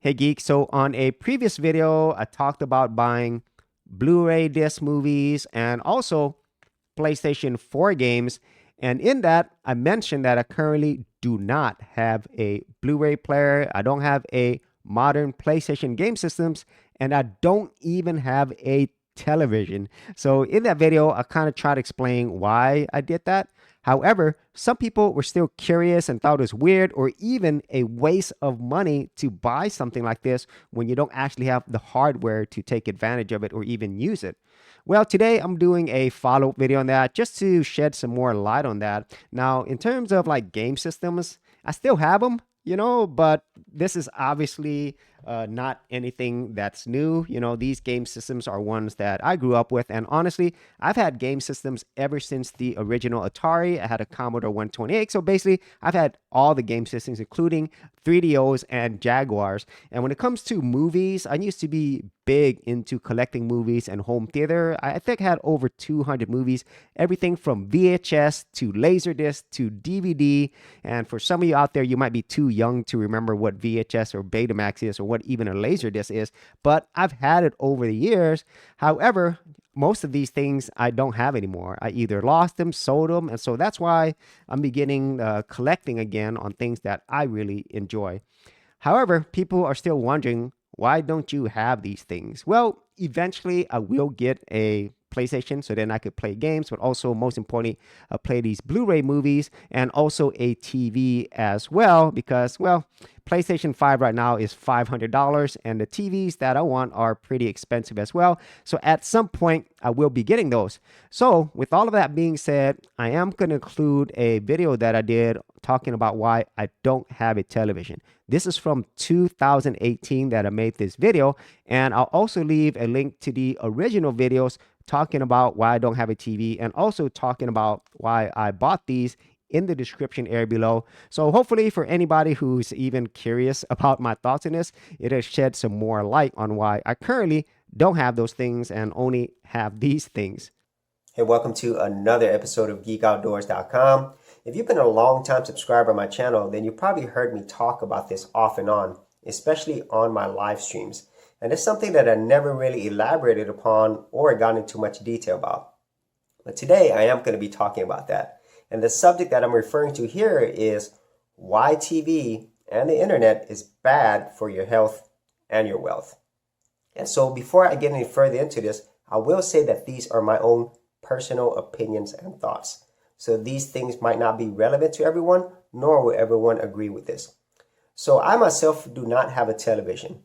Hey Geek, so on a previous video, I talked about buying Blu-ray disc movies and also PlayStation 4 games. And in that, I mentioned that I currently do not have a Blu-ray player. I don't have a modern PlayStation game systems, and I don't even have a television. So in that video, I kind of tried to explain why I did that. However, some people were still curious and thought it was weird or even a waste of money to buy something like this when you don't actually have the hardware to take advantage of it or even use it. Well, today I'm doing a follow-up video on that just to shed some more light on that. Now, in terms of like game systems, I still have them, but this is obviously not anything that's new. These game systems are ones that I grew up with. And honestly, I've had game systems ever since the original Atari. I had a Commodore 128. So basically, I've had all the game systems, including 3DOs and Jaguars. And when it comes to movies, I used to be big into collecting movies and home theater. I think I had over 200 movies, everything from VHS to Laserdisc to DVD. And for some of you out there, you might be too young to remember what VHS or Betamax is or what even a Laserdisc is, but I've had it over the years. However, most of these things I don't have anymore. I either lost them, sold them, and so that's why I'm beginning collecting again on things that I really enjoy. However, people are still wondering, why don't you have these things? Well, eventually I will get a PlayStation so then I could play games, but also most importantly, play these Blu-ray movies and also a TV as well because, well, PlayStation 5 right now is $500 and the TVs that I want are pretty expensive as well. So at some point, I will be getting those. So with all of that being said, I am going to include a video that I did talking about why I don't have a television. This is from 2018 that I made this video, and I'll also leave a link to the original videos talking about why I don't have a TV and also talking about why I bought these in the description area below. So hopefully for anybody who's even curious about my thoughts on this, it'll shed some more light on why I currently don't have those things and only have these things. Hey, welcome to another episode of GeekOutdoors.com. If you've been a long-time subscriber of my channel, then you probably heard me talk about this off and on, especially on my live streams. And it's something that I never really elaborated upon or got into much detail about. But today I am going to be talking about that. And the subject that I'm referring to here is why TV and the internet is bad for your health and your wealth. And so before I get any further into this, I will say that these are my own personal opinions and thoughts. So these things might not be relevant to everyone, nor will everyone agree with this. So I myself do not have a television.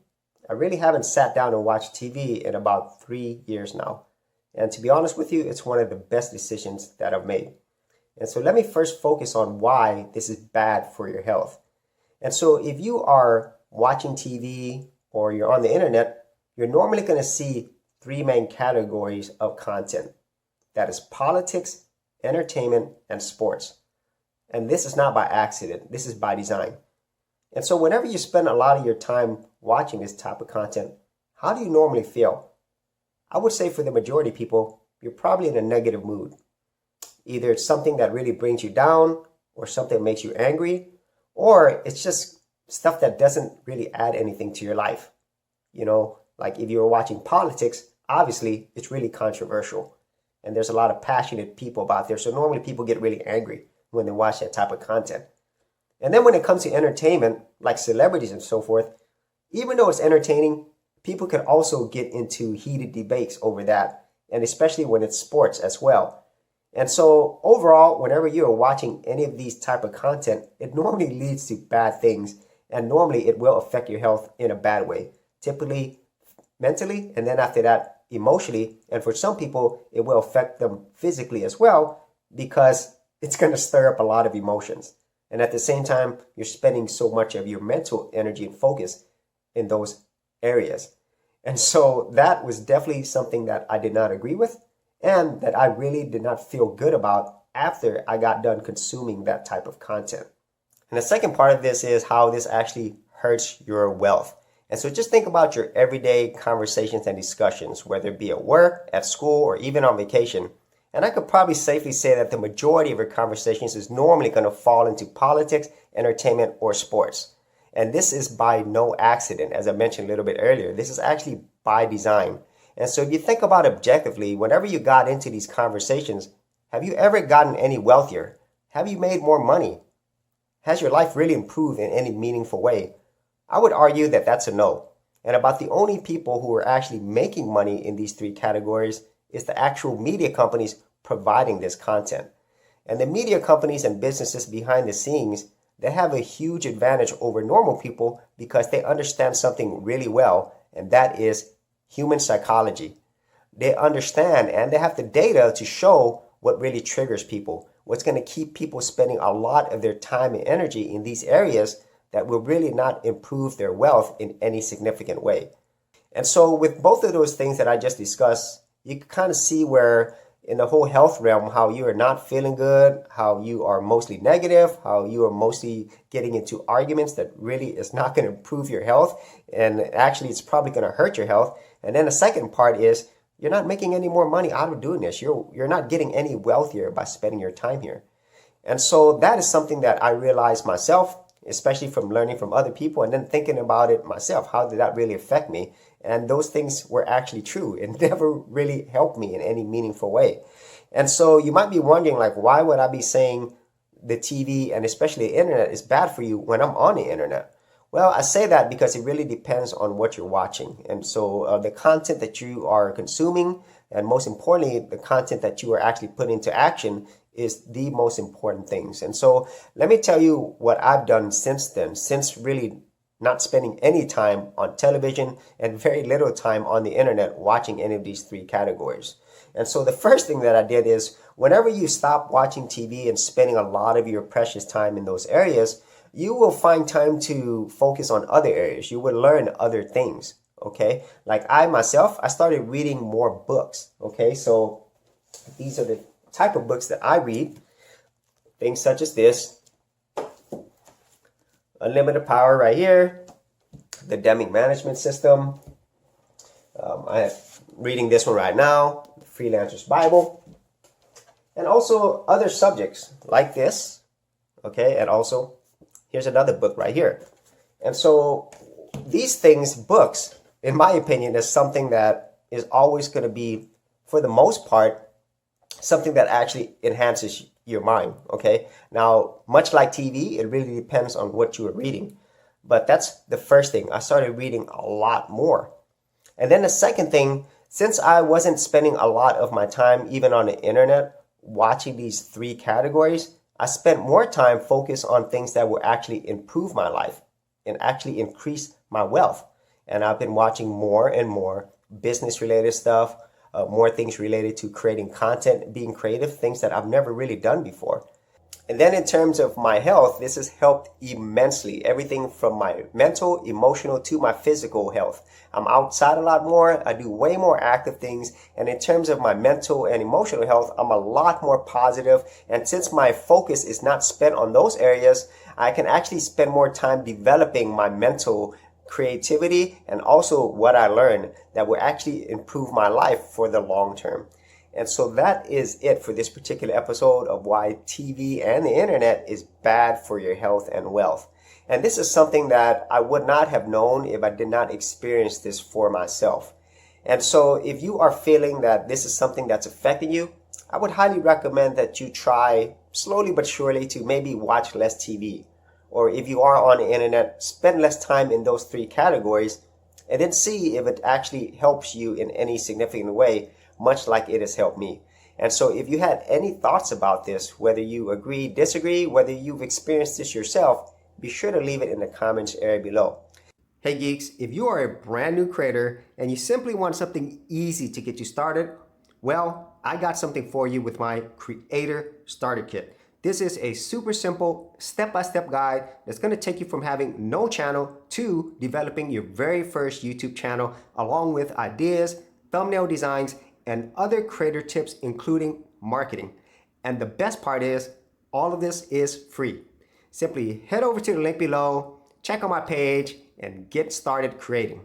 I really haven't sat down and watched TV in about 3 years now. And to be honest with you, it's one of the best decisions that I've made. And so let me first focus on why this is bad for your health. And so if you are watching TV or you're on the internet, you're normally going to see three main categories of content. That is politics, entertainment, and sports. And this is not by accident. This is by design. And so whenever you spend a lot of your time watching this type of content, how do you normally feel? I would say for the majority of people, you're probably in a negative mood. Either it's something that really brings you down or something that makes you angry, or it's just stuff that doesn't really add anything to your life. Like if you're watching politics, obviously it's really controversial. And there's a lot of passionate people out there. So normally people get really angry when they watch that type of content. And then when it comes to entertainment, like celebrities and so forth, even though it's entertaining, people can also get into heated debates over that. And especially when it's sports as well. And so overall, whenever you're watching any of these type of content, it normally leads to bad things. And normally it will affect your health in a bad way. Typically mentally, and then after that, emotionally. And for some people, it will affect them physically as well because it's going to stir up a lot of emotions. And at the same time, you're spending so much of your mental energy and focus in those areas. And so that was definitely something that I did not agree with and that I really did not feel good about after I got done consuming that type of content. And the second part of this is how this actually hurts your wealth. And so just think about your everyday conversations and discussions, whether it be at work, at school, or even on vacation. And I could probably safely say that the majority of your conversations is normally going to fall into politics, entertainment, or sports. And this is by no accident, as I mentioned a little bit earlier. This is actually by design. And so if you think about it objectively, whenever you got into these conversations, have you ever gotten any wealthier? Have you made more money? Has your life really improved in any meaningful way? I would argue that that's a no. And about the only people who are actually making money in these three categories is the actual media companies providing this content. And the media companies and businesses behind the scenes, they have a huge advantage over normal people because they understand something really well, and that is human psychology. They understand and they have the data to show what really triggers people, what's going to keep people spending a lot of their time and energy in these areas that will really not improve their wealth in any significant way. And so with both of those things that I just discussed, you can kind of see where in the whole health realm, how you are not feeling good, how you are mostly negative, how you are mostly getting into arguments that really is not going to improve your health. And actually, it's probably going to hurt your health. And then the second part is you're not making any more money out of doing this. You're not getting any wealthier by spending your time here. And so that is something that I realized myself, especially from learning from other people and then thinking about it myself. How did that really affect me? And those things were actually true. It never really helped me in any meaningful way. And so you might be wondering, like, why would I be saying the TV and especially the internet is bad for you when I'm on the internet? Well, I say that because it really depends on what you're watching. And so the content that you are consuming, and most importantly, the content that you are actually putting into action is the most important things. And so let me tell you what I've done since then, since really not spending any time on television and very little time on the internet watching any of these three categories. And so the first thing that I did is whenever you stop watching TV and spending a lot of your precious time in those areas, you will find time to focus on other areas. You will learn other things, okay? Like I myself, I started reading more books, okay? So these are the type of books that I read. Things such as this, Unlimited Power right here, the Deming Management System. I'm reading this one right now, the Freelancer's Bible, and also other subjects like this, okay? And also, here's another book right here. And so these things, books, in my opinion, is something that is always going to be, for the most part, something that actually enhances your mind, okay? Now, much like TV, it really depends on what you are reading. But that's the first thing. I started reading a lot more. And then the second thing, since I wasn't spending a lot of my time, even on the internet, watching these three categories, I spent more time focused on things that will actually improve my life and actually increase my wealth. And I've been watching more and more business-related stuff, more things related to creating content, being creative, things that I've never really done before. And then in terms of my health, this has helped immensely. Everything from my mental, emotional, to my physical health. I'm outside a lot more. I do way more active things. And in terms of my mental and emotional health, I'm a lot more positive. And since my focus is not spent on those areas, I can actually spend more time developing my mental creativity and also what I learned that will actually improve my life for the long term. And so that is it for this particular episode of why TV and the internet is bad for your health and wealth. And this is something that I would not have known if I did not experience this for myself. And so if you are feeling that this is something that's affecting you, I would highly recommend that you try slowly but surely to maybe watch less TV. Or if you are on the internet, spend less time in those three categories and then see if it actually helps you in any significant way, much like it has helped me. And so if you had any thoughts about this, whether you agree, disagree, whether you've experienced this yourself, be sure to leave it in the comments area below. Hey geeks, if you are a brand new creator and you simply want something easy to get you started, well, I got something for you with my Creator Starter Kit. This is a super simple step-by-step guide that's going to take you from having no channel to developing your very first YouTube channel, along with ideas, thumbnail designs, and other creator tips, including marketing. And the best part is, all of this is free. Simply head over to the link below, check out my page, and get started creating.